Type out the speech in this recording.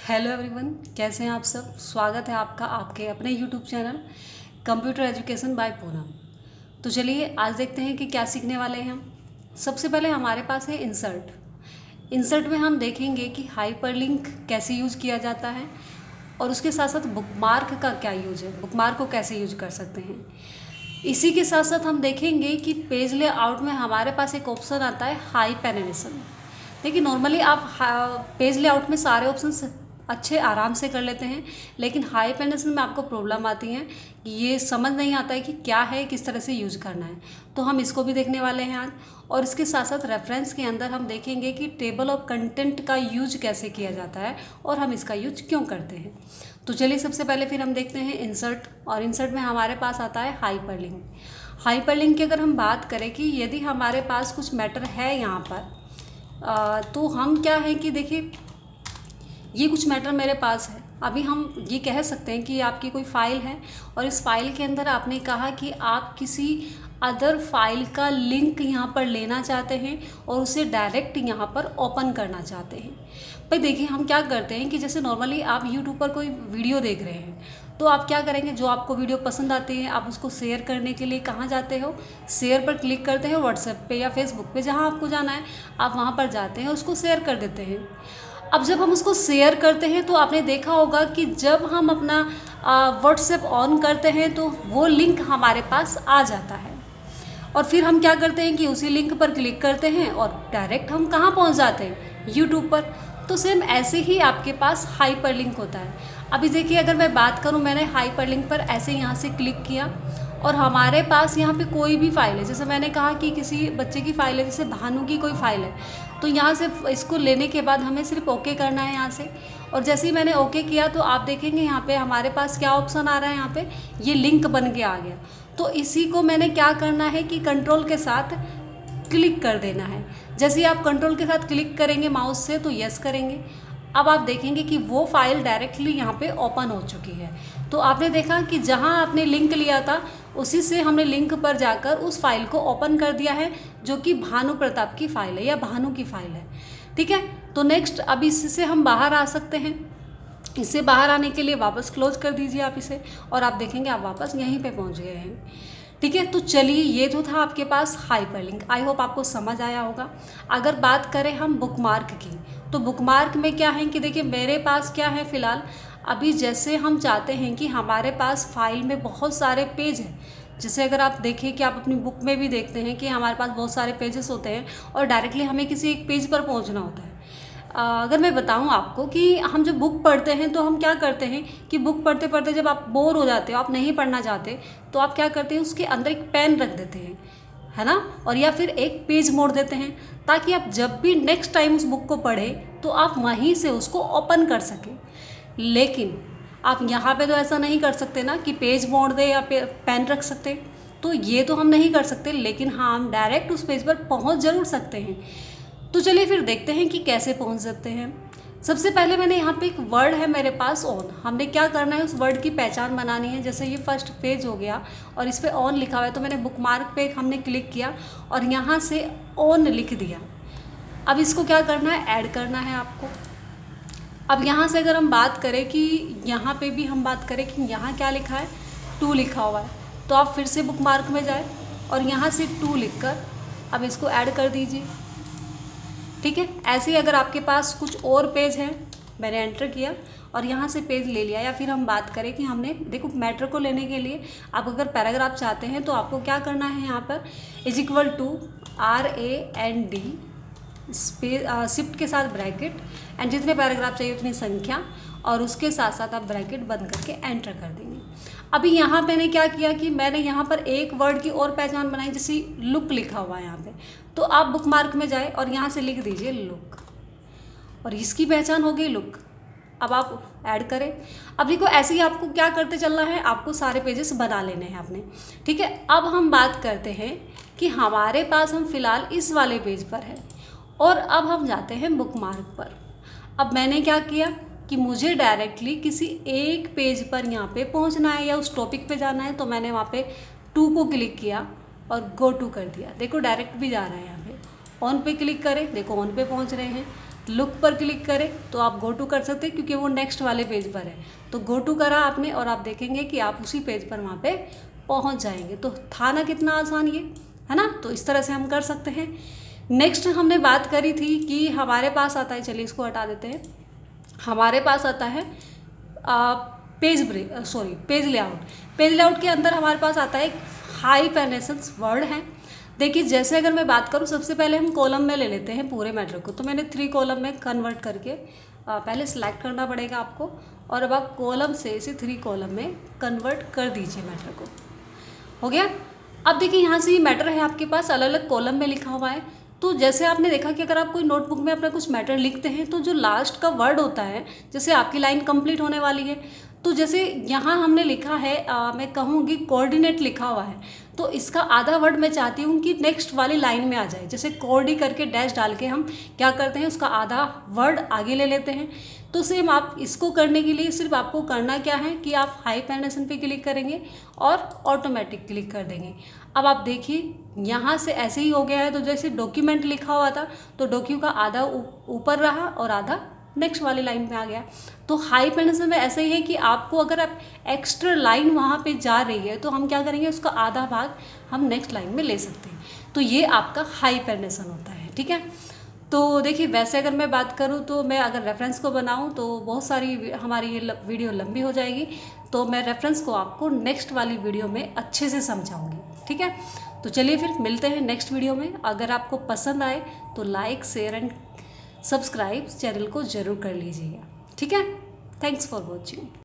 Hello everyone, कैसे हैं आप सब। स्वागत है आपका आपके अपने YouTube channel computer education by Poonam. तो चलिए आज देखते हैं कि क्या सीखने वाले हैं हम। सबसे पहले हमारे पास है इंसर्ट। इंसर्ट में हम देखेंगे कि हाइपरलिंक कैसे यूज किया जाता है और उसके साथ साथ बुकमार्क का क्या यूज है, बुकमार्क को कैसे यूज कर सकते हैं। इसी के साथ साथ हम देखेंगे कि पेज लेआउट में हमारे पास एक ऑप्शन आता है हाइपर एनिमेशन। देखिए नॉर्मली आप पेज लेआउट में सारे ऑप्शंस अच्छे आराम से कर लेते हैं, लेकिन हाई पेंडेंस में आपको प्रॉब्लम आती है कि ये समझ नहीं आता है कि क्या है, किस तरह से यूज करना है। तो हम इसको भी देखने वाले हैं आज। और इसके साथ साथ रेफरेंस के अंदर हम देखेंगे कि टेबल ऑफ कंटेंट का यूज कैसे किया जाता है और हम इसका यूज क्यों करते हैं। तो चलिए सबसे पहले फिर हम देखते हैं इंसर्ट। और इंसर्ट में हमारे पास आता है हाइपरलिंक। हाइपरलिंक की अगर हम बात करें कि यदि हमारे पास कुछ मैटर है यहाँ पर, तो हम क्या है कि देखिए ये कुछ मैटर मेरे पास है। अभी हम ये कह सकते हैं कि आपकी कोई फाइल है और इस फाइल के अंदर आपने कहा कि आप किसी अदर फाइल का लिंक यहाँ पर लेना चाहते हैं और उसे डायरेक्ट यहाँ पर ओपन करना चाहते हैं। भाई देखिए हम क्या करते हैं कि जैसे नॉर्मली आप यूट्यूब पर कोई वीडियो देख रहे हैं तो आप क्या करेंगे, जो आपको वीडियो पसंद आती है आप उसको शेयर करने के लिए कहाँ जाते हो, शेयर पर क्लिक करते हैं, व्हाट्सएप पे या फेसबुक पे जहाँ आपको जाना है आप वहाँ पर जाते हैं, उसको शेयर कर देते हैं। अब जब हम उसको शेयर करते हैं तो आपने देखा होगा कि जब हम अपना व्हाट्सएप ऑन करते हैं तो वो लिंक हमारे पास आ जाता है और फिर हम क्या करते हैं कि उसी लिंक पर क्लिक करते हैं और डायरेक्ट हम कहाँ पहुँच जाते हैं, यूट्यूब पर। तो सेम ऐसे ही आपके पास हाइपर लिंक होता है। अभी देखिए अगर मैं बात करूँ, मैंने हाइपर लिंक पर ऐसे यहाँ से क्लिक किया और हमारे पास यहाँ पे कोई भी फाइल है, जैसे मैंने कहा कि किसी बच्चे की फ़ाइल है, जैसे भानु की कोई फ़ाइल है, तो यहाँ से इसको लेने के बाद हमें सिर्फ ओके करना है यहाँ से। और जैसे ही मैंने ओके किया तो आप देखेंगे यहाँ पे हमारे पास क्या ऑप्शन आ रहा है, यहाँ पे ये लिंक बन के आ गया। तो इसी को मैंने क्या करना है कि कंट्रोल के साथ क्लिक कर देना है। जैसे ही आप कंट्रोल के साथ क्लिक करेंगे माउस से तो यस करेंगे। अब आप देखेंगे कि वो फाइल डायरेक्टली यहाँ पे ओपन हो चुकी है। तो आपने देखा कि जहाँ आपने लिंक लिया था उसी से हमने लिंक पर जाकर उस फाइल को ओपन कर दिया है, जो कि भानु प्रताप की फ़ाइल है या भानु की फ़ाइल है। ठीक है, तो नेक्स्ट अब इससे हम बाहर आ सकते हैं। इससे बाहर आने के लिए वापस क्लोज कर दीजिए आप इसे और आप देखेंगे आप वापस यहीं पे पहुंच गए हैं। ठीक है, तो चलिए ये तो था आपके पास हाइपरलिंक। आई होप आपको समझ आया होगा। अगर बात करें हम बुकमार्क की, तो बुकमार्क में क्या है कि देखिए मेरे पास क्या है फ़िलहाल, अभी जैसे हम चाहते हैं कि हमारे पास फाइल में बहुत सारे पेज हैं। जैसे अगर आप देखें कि आप अपनी बुक में भी देखते हैं कि हमारे पास बहुत सारे पेजेस होते हैं और डायरेक्टली हमें किसी एक पेज पर पहुंचना होता है। अगर मैं बताऊं आपको कि हम जब बुक पढ़ते हैं तो हम क्या करते हैं कि बुक पढ़ते पढ़ते जब आप बोर हो जाते हो, आप नहीं पढ़ना चाहते, तो आप क्या करते हैं उसके अंदर एक पेन रख देते हैं, है ना, और या फिर एक पेज मोड़ देते हैं ताकि आप जब भी नेक्स्ट टाइम उस बुक को पढ़ें तो आप वहीं से उसको ओपन कर सकें। लेकिन आप यहाँ पे तो ऐसा नहीं कर सकते ना कि पेज मोड़ दे या पेन रख सकते, तो ये तो हम नहीं कर सकते। लेकिन हाँ, हम डायरेक्ट उस पेज पर पहुँच ज़रूर सकते हैं। तो चलिए फिर देखते हैं कि कैसे पहुँच सकते हैं। सबसे पहले मैंने यहाँ पे एक वर्ड है मेरे पास ऑन, हमने क्या करना है उस वर्ड की पहचान बनानी है। जैसे ये फर्स्ट पेज हो गया और इस पर ऑन लिखा हुआ है, तो मैंने बुकमार्क पे हमने क्लिक किया और यहाँ से ऑन लिख दिया। अब इसको क्या करना है, ऐड करना है आपको। अब यहाँ से अगर हम बात करें कि यहाँ पे भी हम बात करें कि यहाँ क्या लिखा है, टू लिखा हुआ है, तो आप फिर से बुकमार्क में जाए और यहाँ से टू लिख कर अब इसको ऐड कर दीजिए। ठीक है, ऐसे ही अगर आपके पास कुछ और पेज हैं, मैंने एंटर किया और यहाँ से पेज ले लिया। या फिर हम बात करें कि हमने देखो मैटर को लेने के लिए आप अगर पैराग्राफ चाहते हैं तो आपको क्या करना है, यहाँ पर =RAND शिफ्ट के साथ ब्रैकेट एंड जितने पैराग्राफ चाहिए उतनी संख्या और उसके साथ साथ आप ब्रैकेट बंद करके एंटर कर देंगे। अभी यहाँ मैंने क्या किया कि मैंने यहाँ पर एक वर्ड की और पहचान बनाई, जैसे लुक लिखा हुआ है यहाँ पे, तो आप बुकमार्क में जाए और यहाँ से लिख दीजिए लुक और इसकी पहचान हो गई लुक। अब आप ऐड करें। अब देखो ऐसे ही आपको क्या करते चलना है, आपको सारे पेजेस बना लेने हैं आपने। ठीक है, अब हम बात करते हैं कि हमारे पास हम फिलहाल इस वाले पेज पर है और अब हम जाते हैं बुकमार्क पर। अब मैंने क्या किया कि मुझे डायरेक्टली किसी एक पेज पर यहाँ पे पहुँचना है या उस टॉपिक पे जाना है, तो मैंने वहाँ पे टू को क्लिक किया और गो टू कर दिया। देखो डायरेक्ट भी जा रहा है। यहाँ पे ऑन पे क्लिक करें, देखो ऑन पे पहुँच रहे हैं। लुक पर क्लिक करें तो आप गो टू कर सकते हैं, क्योंकि वो नेक्स्ट वाले पेज पर है। तो गो टू करा आपने और आप देखेंगे कि आप उसी पेज पर वहाँ पे पहुँच जाएंगे। तो था ना कितना आसान ये, है ना। तो इस तरह से हम कर सकते हैं। नेक्स्ट हमने बात करी थी कि हमारे पास आता है, चलिए इसको हटा देते हैं, हमारे पास आता है पेज लेआउट। पेज लेआउट के अंदर हमारे पास आता है हाइपरनेसेंस वर्ड है। देखिए जैसे अगर मैं बात करूँ, सबसे पहले हम कॉलम में ले लेते हैं पूरे मैटर को। तो मैंने 3 कॉलम में कन्वर्ट करके पहले सिलेक्ट करना पड़ेगा आपको, और अब आप कॉलम से इसे 3 कॉलम में कन्वर्ट कर दीजिए मैटर को। हो गया। अब देखिए यहाँ से ये मैटर है आपके पास अलग अलग कॉलम में लिखा हुआ है। तो जैसे आपने देखा कि अगर आप कोई नोटबुक में अपना कुछ मैटर लिखते हैं तो जो लास्ट का वर्ड होता है, जैसे आपकी लाइन कंप्लीट होने वाली है, तो जैसे यहाँ हमने लिखा है मैं कहूँगी कोऑर्डिनेट लिखा हुआ है, तो इसका आधा वर्ड मैं चाहती हूँ कि नेक्स्ट वाली लाइन में आ जाए। जैसे कोऑर्डी करके डैश डाल के हम क्या करते हैं, उसका आधा वर्ड आगे ले लेते हैं। तो सेम आप इसको करने के लिए सिर्फ आपको करना क्या है कि आप हाइपरनेशन पे क्लिक करेंगे और ऑटोमेटिक क्लिक कर देंगे। अब आप देखिए यहाँ से ऐसे ही हो गया है। तो जैसे डॉक्यूमेंट लिखा हुआ था तो डॉक्यू का आधा ऊपर रहा और आधा नेक्स्ट वाली लाइन में आ गया। तो हाइपरनेशन में ऐसा ही है कि आपको अगर आप एक्स्ट्रा लाइन वहाँ पे जा रही है तो हम क्या करेंगे, उसका आधा भाग हम नेक्स्ट लाइन में ले सकते हैं। तो ये आपका हाइपरनेशन होता है, ठीक है। तो देखिए वैसे अगर मैं बात करूँ तो मैं अगर रेफरेंस को बनाऊँ तो बहुत सारी हमारी ये वीडियो लंबी हो जाएगी। तो मैं रेफरेंस को आपको नेक्स्ट वाली वीडियो में अच्छे से समझाऊंगी, ठीक है। तो चलिए फिर मिलते हैं नेक्स्ट वीडियो में। अगर आपको पसंद आए तो like, share and subscribe channel को ज़रूर कर लीजिएगा, ठीक है। Thanks for watching.